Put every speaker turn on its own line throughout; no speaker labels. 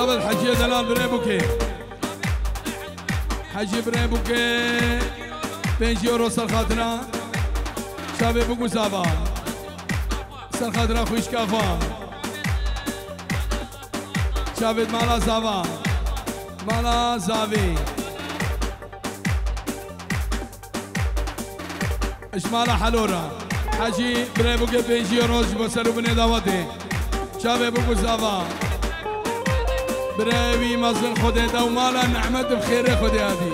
شابت حجي دلال بريبوكي حجي بريبوكي 5 يورو سر خاطرة شابي بوكو زابا سر خاطرة خوش كافا شابت مالا زابا مالا زاوي اشمالا حلورا حجي بريبوكي 5 يورو بسرو بني داوتي شابي بوكو زابا براوي مزن خودي دا ومالا نعمت بخير خودي هادي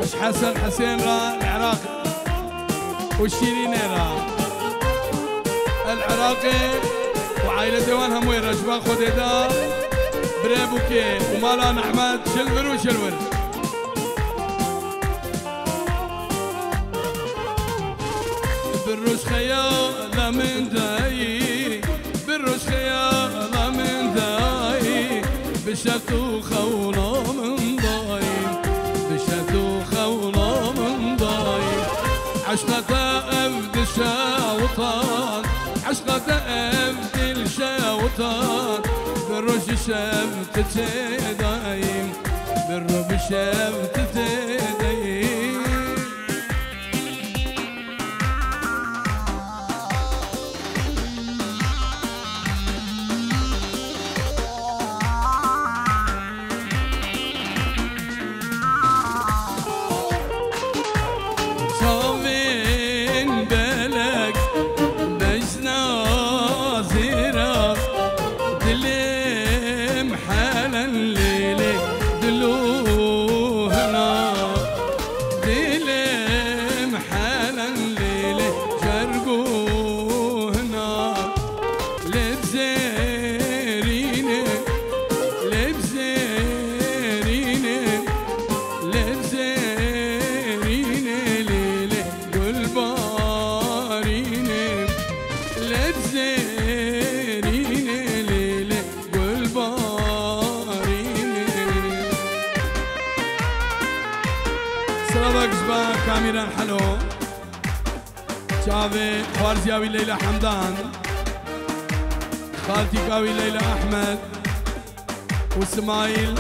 اش حسن حسين را العراقي والشيرين را العراقي وعائلة ديوان هم وين رجبان خودي دا بريبوكي ومالا نعمت شلور وشلور بالروش خيال من داي بالروش خيال من داي بشتو خولا من داي بشتو خولا من داي عشقة أفد الشاوطان عشقة أفد الشاوطان بالروش شفت دايم بالروش شفت دايم كاميران حلو شافي خوارزياوي ليلى حمدان خالتي كاوي ليلى أحمد واسماعيل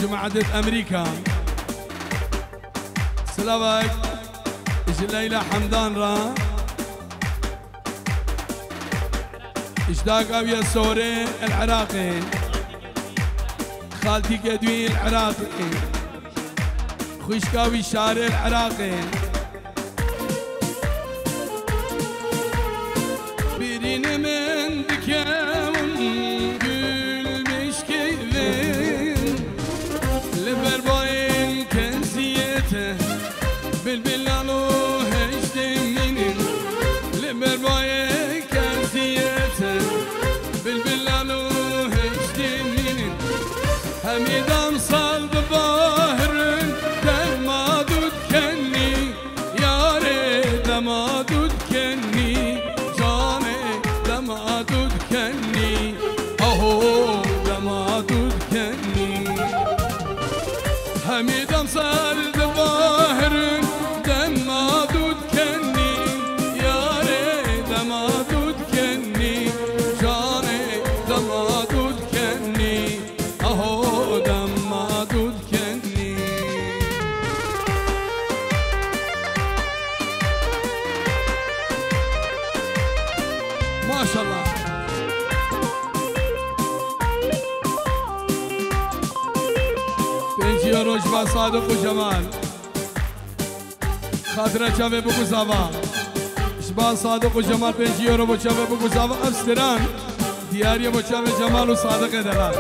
جماعة أمريكا سلامك إج ليلى حمدان را إجدا كاوي السوري العراقي خالتي كدوي العراقي خوشكاوي الشارع العراقي برين من دكاون gül meşkevin لبرباين كنزيته بالبلالو هجدمين لبرباين كنزيته بالبلالو هجدمين هميدان صال بباهرن دمادود كني ياري دمادود كني جاني دمادود كني اهو دمادود كني هميدان صال بباهرن دمادود كني ياري دمادود كني جاني دمادود كني اهو دمادود كني ما شاء الله بنجي رجبا صادق وجمال خاطرة شافي بوكو زافا شبان صادق وجمال بنجي يورو شافي بوكو زافا أفستران دياريا بشافي جمال وصادق دلال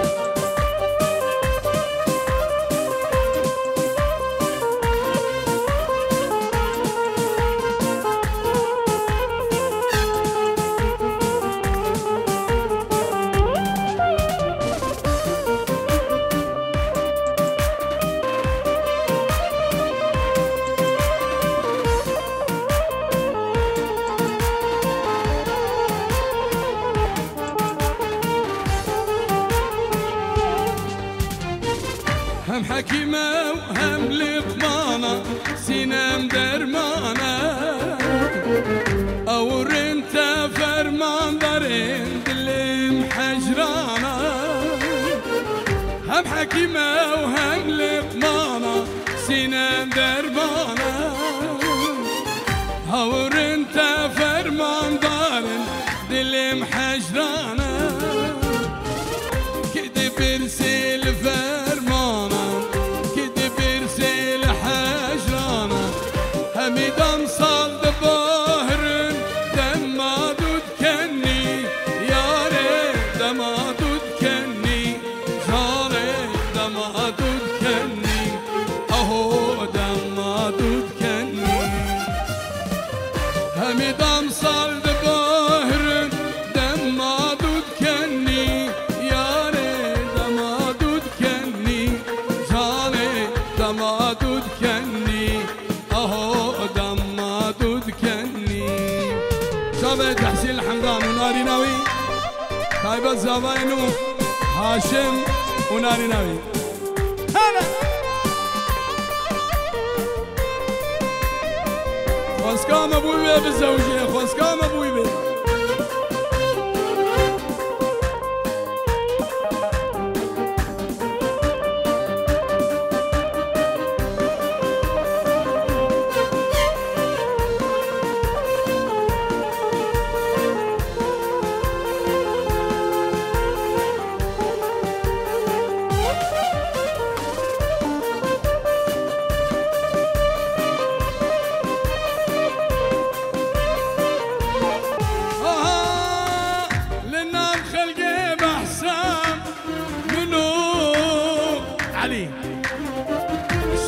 ما تذكرني اهو دم ما تذكرني. شابه تحسين الحمدان وناري ناوي طيبة زباينو هاشم وناري ناوي هلا خواسكام ابوي بيه بالزوجية خواسكام ابوي بيه.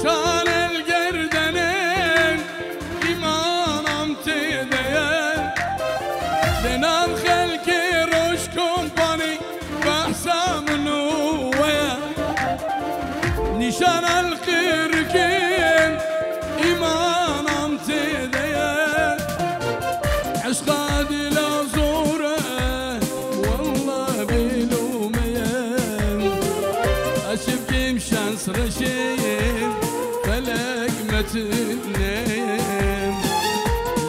شان القردنين إيمان امتدين لنام خلقي روش كومباني بحسام نوية نشان القرقين إيمان امتدين عشقاد لازوره والله بلومين أشبكي مشانس رشين فلك ما تنام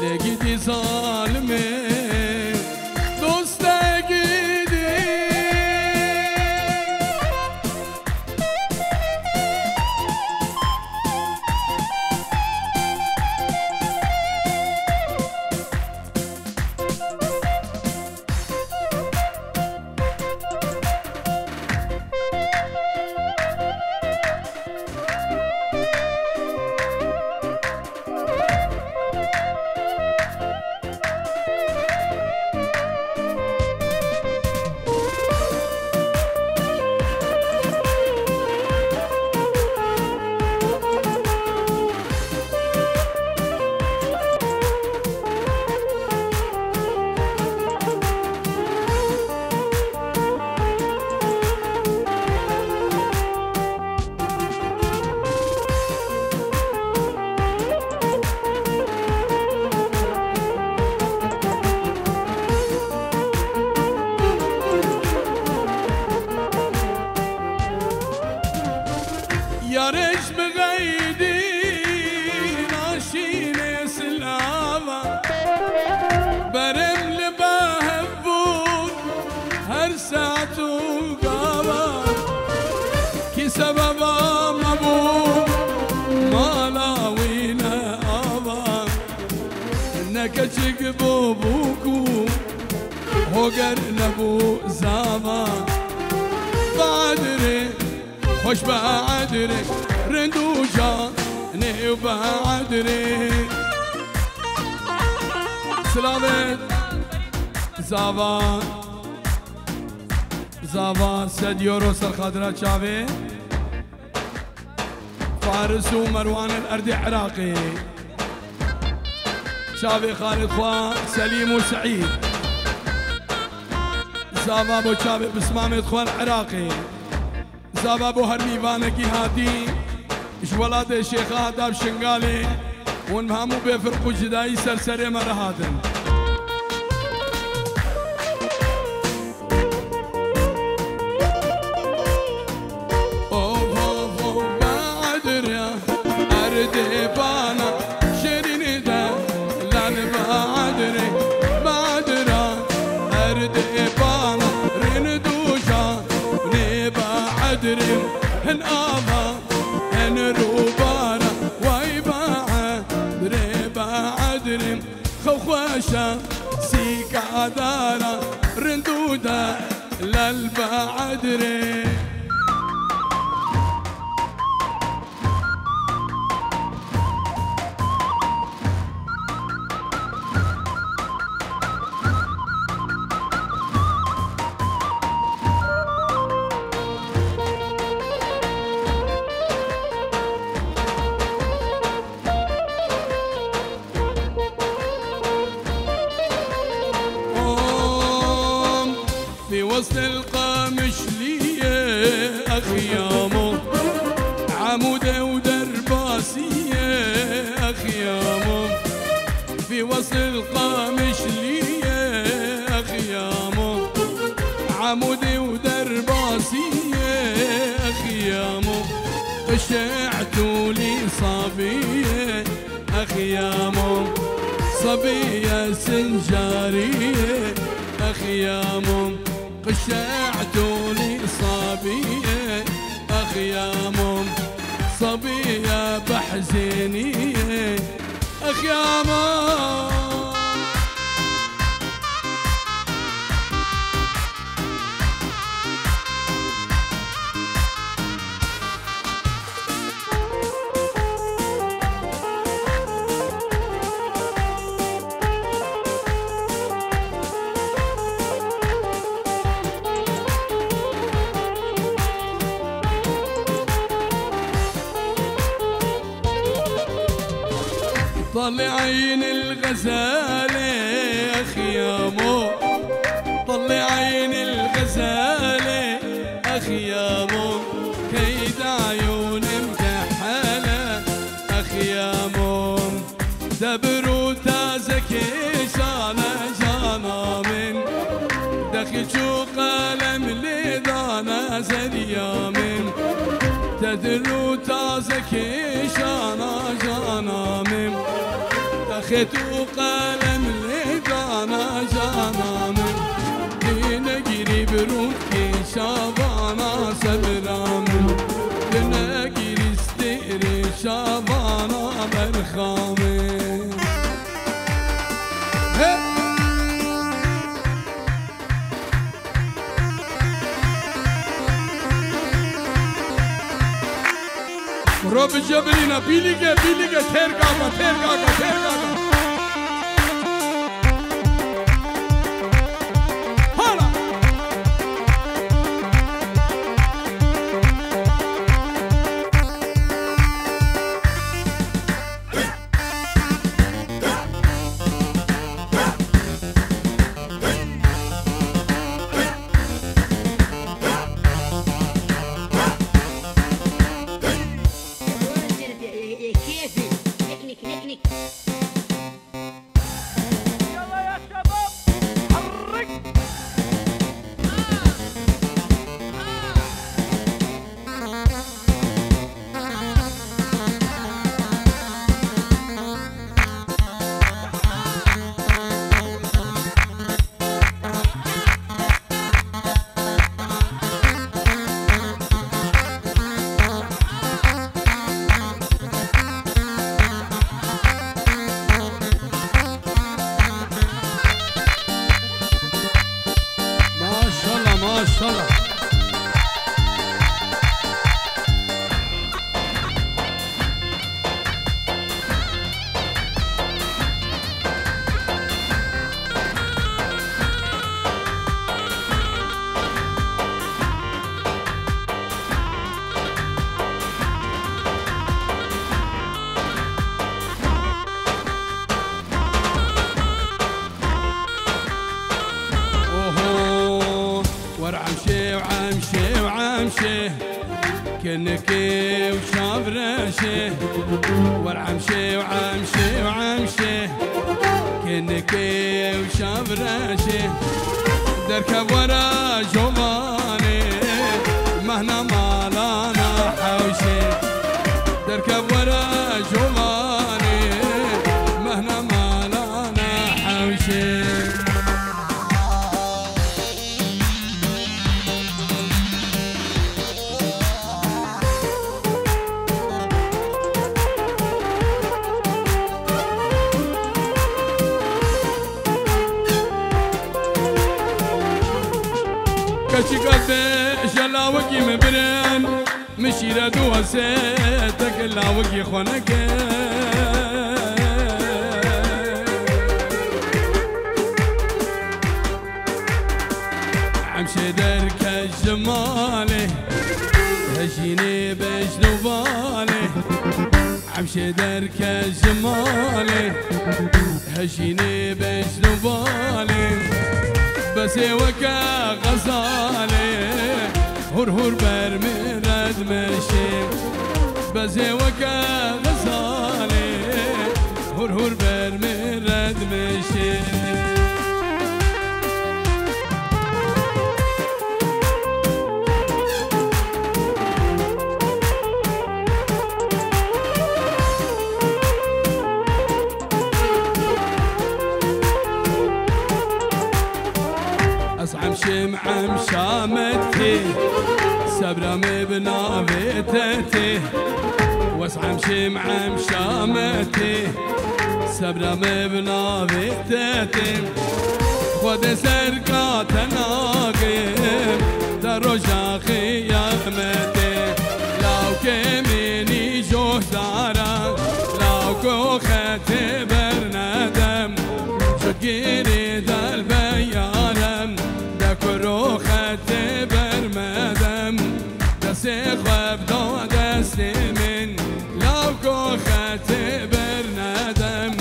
لقيتي ظالمين دوستك ايدي. يارش بغيدي ناشيني سلامة برم لبهبون هر ساعة وقامة كي سببا مبون ما لاوينا آبا انك تشقبو بوكو هوغر نبو زاما بعدري خوش بعدري رندو جاني وبعدري سلامت زاوان زاوان سديورو سرخادرة شافي فارس ومروان الأردي عراقي شافي خالد خوا سليم وسعيد زاوا بو شافي بسمامة خوا العراقي زاوا بو هرميوانكي هادي اش ولاد الشيخ آداب شنقالي ونمهمو بفرقو جداي سرسري مرهاتن أردي بانا شيريني دا لان بعدري بعدرا أردي بانا رندو جاني بعدري هن آبا هن روبانا واي بعدري بعدري خوخوشا سيكا دارا رندو دا للبعدري في وسط القامش ليه أخيامه عموده ودربه في وصل القامش لي خيامه عمودي ودرباسي خيامه خشعتوا لي صبيه خيامه صبيه سنجاريه خيامه خشعتوا لي صبيه خيامه صبيه بحزينيه خيامه طلع عين الغزالة خيامو طلع عين الغزالة خيامو كيد عيون مكحلة خيامو دبرو تازكي شانا جانا من دخلشو قلم لدانا زريا من تدرو تازكي شانا جانا من دخلتو قلم لدانا جانا من دينا قريب روكي شابانا سبرامن دينا قريب استيري شابانا برخامن روب جبرينا بيليجا ترقاقا هلا ما شاء الله وعمشي كنكي وشابرشي ورعمشي وعمشي كنكي وشابرشي دركب ورا جماني مهنا مالانا حوشي دركب ورا جماني مهنا مالانا حوشي كشي قلبي جلاوكي مبرن مشيرة دوسيتك لاوكي خونك عمشي درك الجمالي هجيني بجنوبالي عمشي درك الجمالي هجيني بجنوبالي بسي وكا غزالي هر برمرد مشي بسي وكا غزالي هر برمرد تتي سبرم بنافتتي واسعم شمعم شامتي سبرم بنافتتي خود سرقات ناقم در رجا خیامتي لو كميني جوه دارا لو كو خاتي برندم شو جيري دال بيانم دا كرو خاتي برمدم دستي خواب دو دستي من لو كو خاتي برندم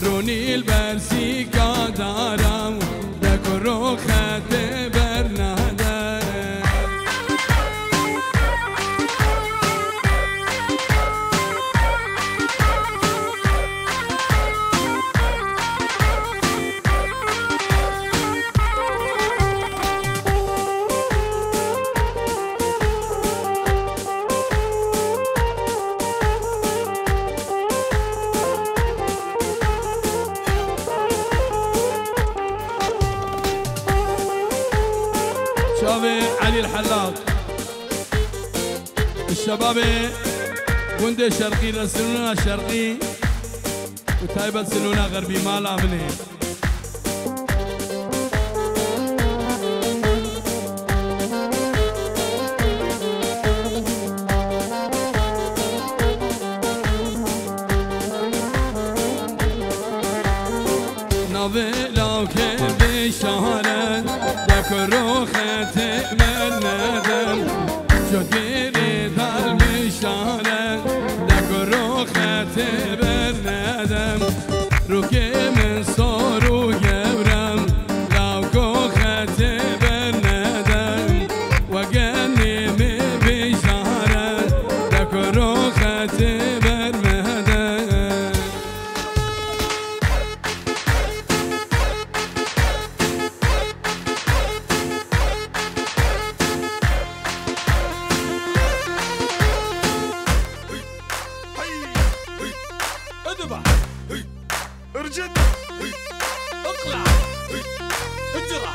روني البرسي قدارم دا كرو خاتي برندم علي الحلاق الشباب بندي شرقي رسلونا شرقي وتايبة سلونا غربي مال عمني نافي لو كيف شهرت دكرو ختم الندم شو جيري دار مشارت دكرو ختم الندم روكي من صورو يورم لو كو ختم الندم وقني من بشارت دكرو ختم الندم
اذبح ارجد اقلع اجرع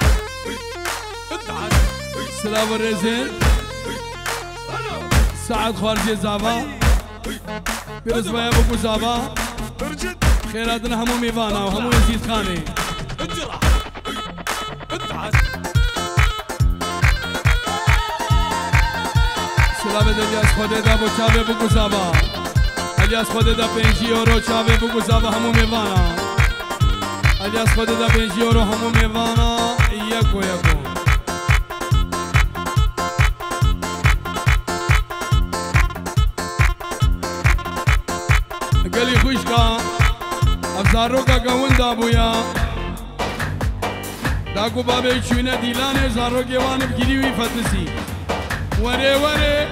ادعس
سلام الرزين سعد خارجي زابا برزبايا ابو زابا
ارجد
خيراتنا همو ميفانا وهمو يزيد خاني
اجرع ادعس
سلام الیاس خوددا بو چاوه بو زابا الیاس خوددا 5 یورو چاوه بو زابا همو میوانا الیاس خوددا 5 یورو همو میوانا یکو قالي خوشكا افزاروكا قوندا بويا داكو بابي چوينه ديلانه زاروكي وانه بگيريوي فتسي وري وري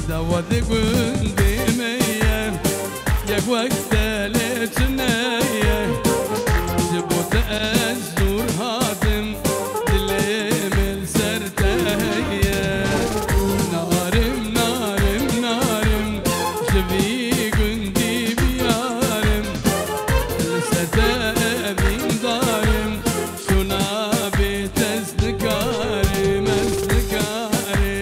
زود قندي ميه يك وقت لتنيه جبوت الزور هاتم دليم السرتيه نارم نارم نارم شبي قندي بيارم لستابين دارم شنا بتسلكاري مسلكاري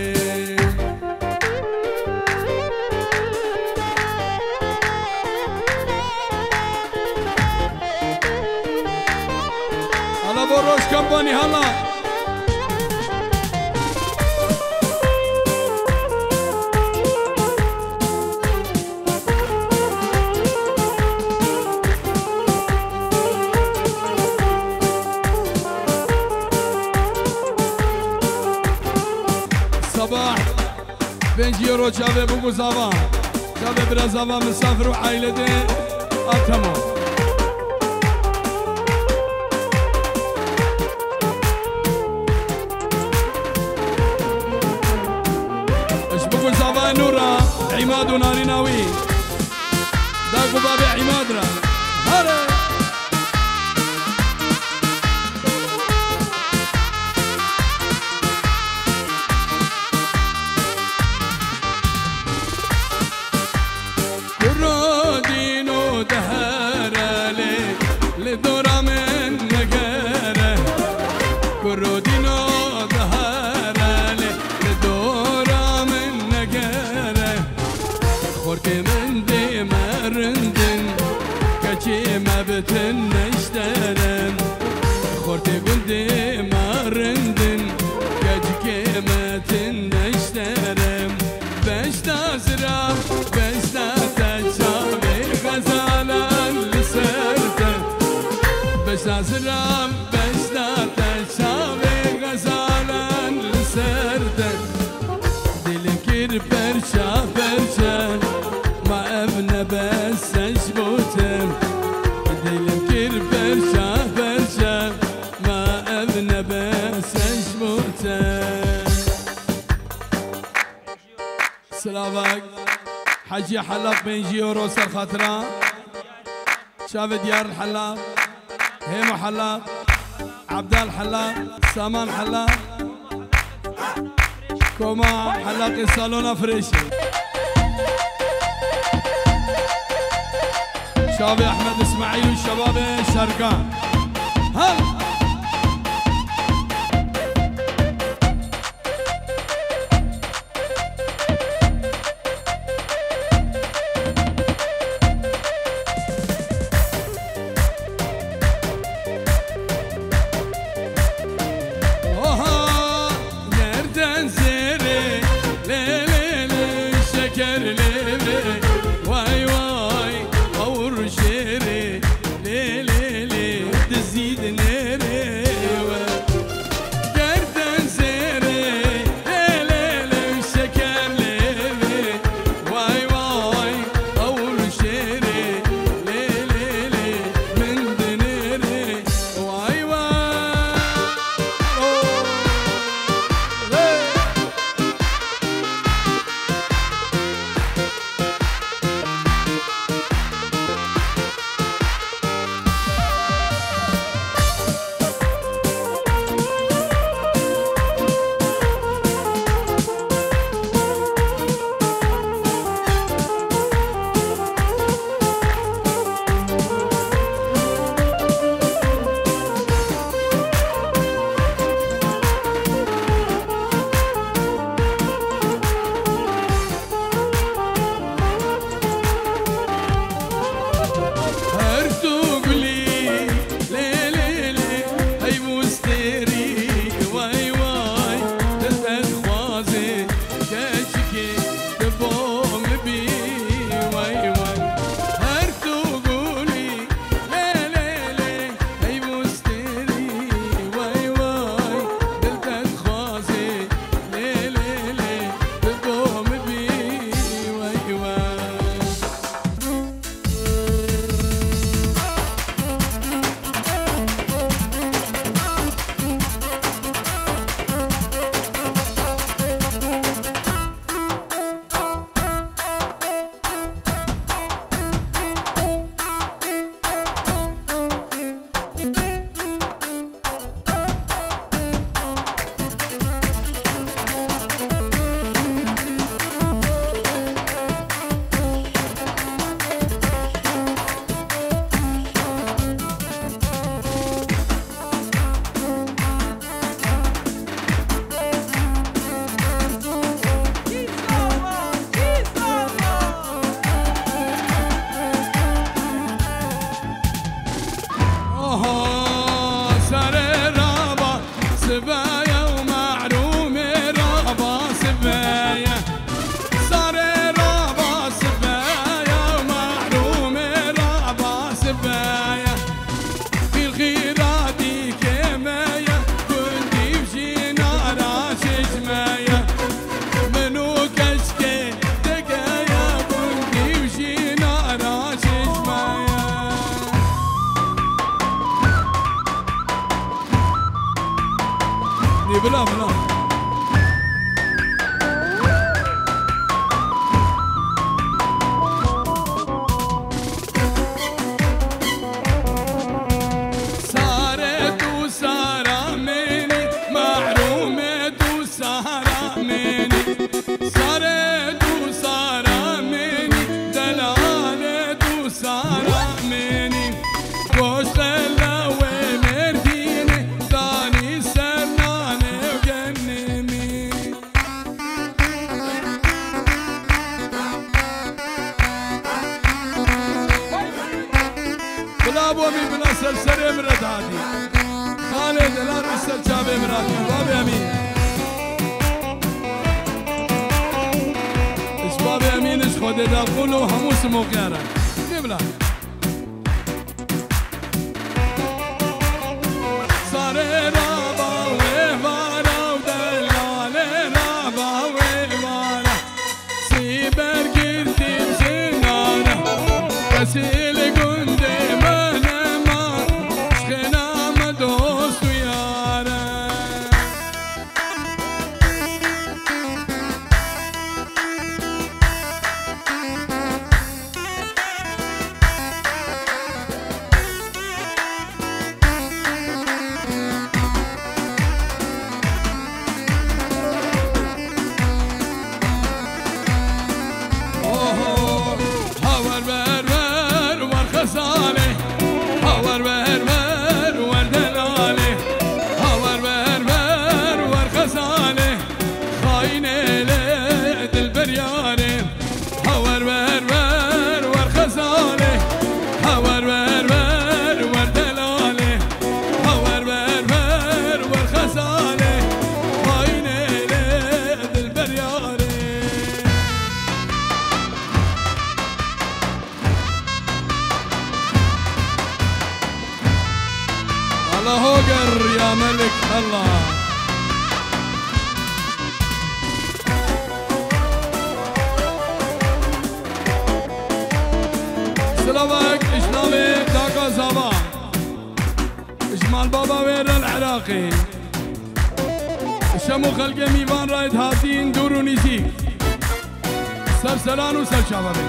هلا بروش كمباني هلا صباح 5 يورو شافي بوكو زافا شافي برازافا مسافر وعائلته تمام ايش بوكو زافا نورا عماد وناري ناوي داكو بابي عماد را هلا دهر لي لدورا من نقل نازرم بشتات شاوی غزالن لسردن دلم کر پرشا پرشا ما ابن بسش بوتم دلم کر پرشا پرشا ما ابن بسش بوتم سلامك حجي حلاق بين جيورو سر خاطرة شاف ديار الحلاق هيمو حلاق عبدال حلاق سامان حلاق كوما حلاق الصالون فريشي شافي احمد اسماعيل والشباب الشرقان هلا بلا بلا صارت وسارة مني معرومة وسارة مني صارت وسارة مني دلالة وسارة مني وش ابوامي بلا سلسله مرد هادي خالد لا رسل شابي مراتي بابي امين ايش بابي امين ايش خد داخلو هموس موقعنا نبلا يا ملك الله. سلامك إجنابي داكا زابا إجمال بابا وير العراقي الشمو خلق ميوان رايد هاتين دورو نيزيك سر سلان وسر شابابي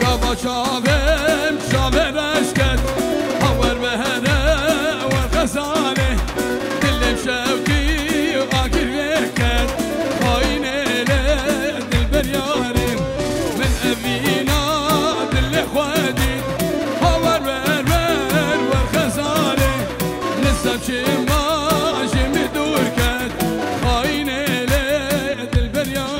بابا شابم شابم رشكت هور بهنا والغزالة دل بشوتي وآكل بيكت خاين لد البريارين من أبينا دل خوادي هور بهنا والغزالة لسه بشماجي مدور كت خاين لد البريارين.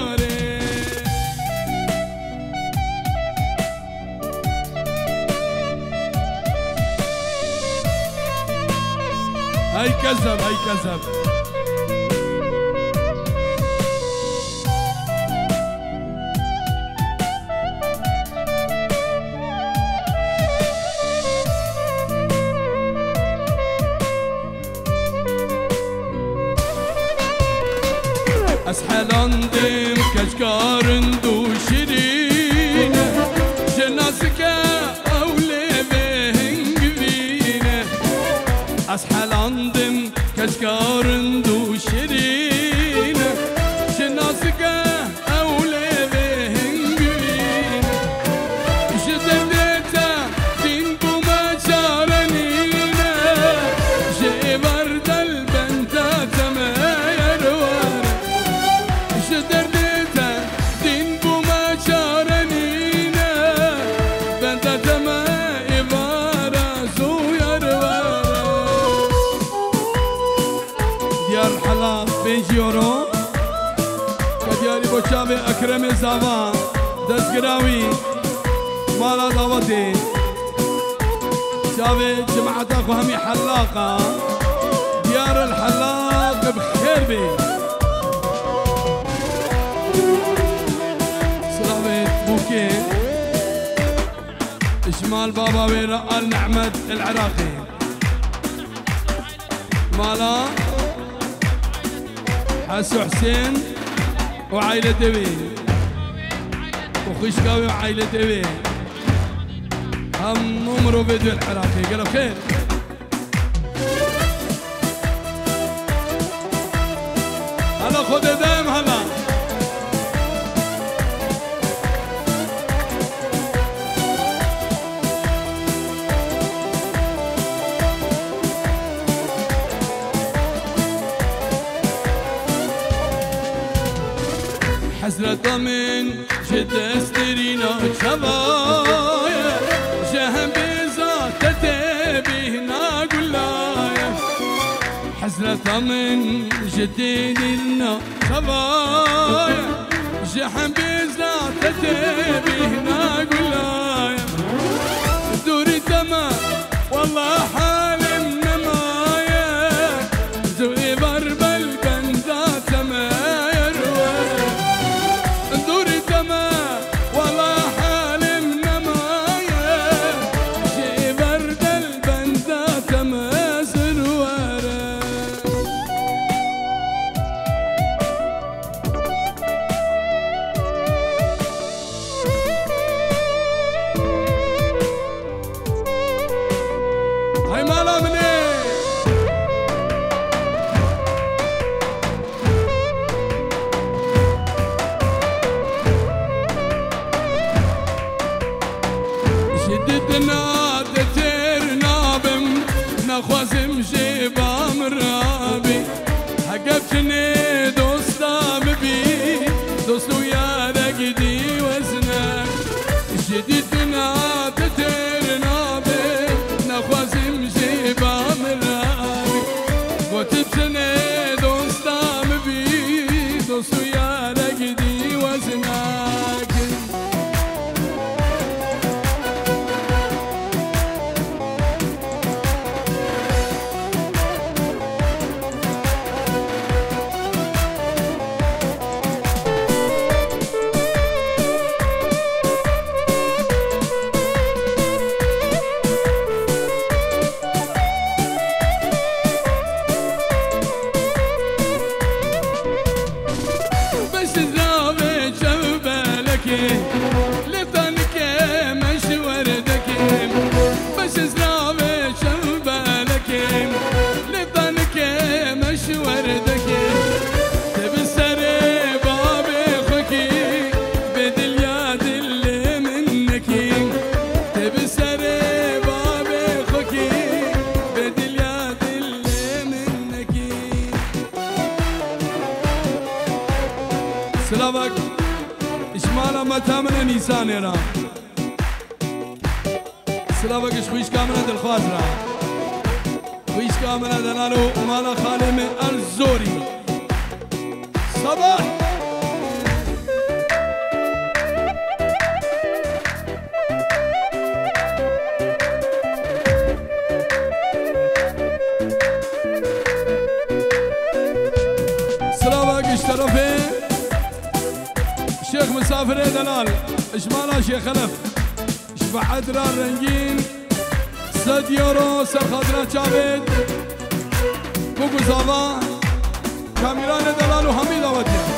هاي كذب هاي كذب أسحل أندم كشكار دو شيرين جناسك أولي بهن قبينة أسحل أندم كشكار دو شيرين جناسك أولي بهن قبينة جددتا دين بوما شارنينا جي برد البنتات ما يروان جددتا دين بوما شارنينا بنتات ما يبارا زو يروان. ديار حلا بنجيورو كدياري بوشابي أكرم زاوا دزقراوي مالا داوتي شابي جماعة أخو همي حلاقة ديار الحلاق بخير بي سلامة بوكي إجمال بابا ويرا آل نعمد العراقي مالا حسو حسين وعائلة دبي وخشكاوي وعائلة دبي هم نمروا فيديو العراقي قالوا خير. هلا خد دايم هلا حسرة من جد استرينا شبايا جهم بذات تبينا قلايا حسرة من جديدنا شبايا جهم بذات تبينا قلايا دوري تمام والله حالي منمايا زوي برب البنزات ما خوازم جيبا مرابي حقبتني دوستا مبي دوستو يا رقدي وزنك جديدنا تترنا بي نخوازم جيبا مرابي وتبتني دوستا مبي دوستو يا رقدي وزنك لطنك مشوردك بس زرابي شبالك لطنك مشوردك تبسري بابي خوكي بدل ياد اللي منك تبسري بابي خوكي بدل ياد اللي منك سلامك إشمالا متى من نيسان را سلامك إش خويش كاملة دلخواز را خويش كاملة دلالو مالا خالي من الزوري صباح سلامك إش طرفي شيخ مسافر دلال إشمالا شيخ خلف بعد را رنگین 100 یورو سرخاطره چاوید بگو زاوا کامیران دلال و حمید آواتیم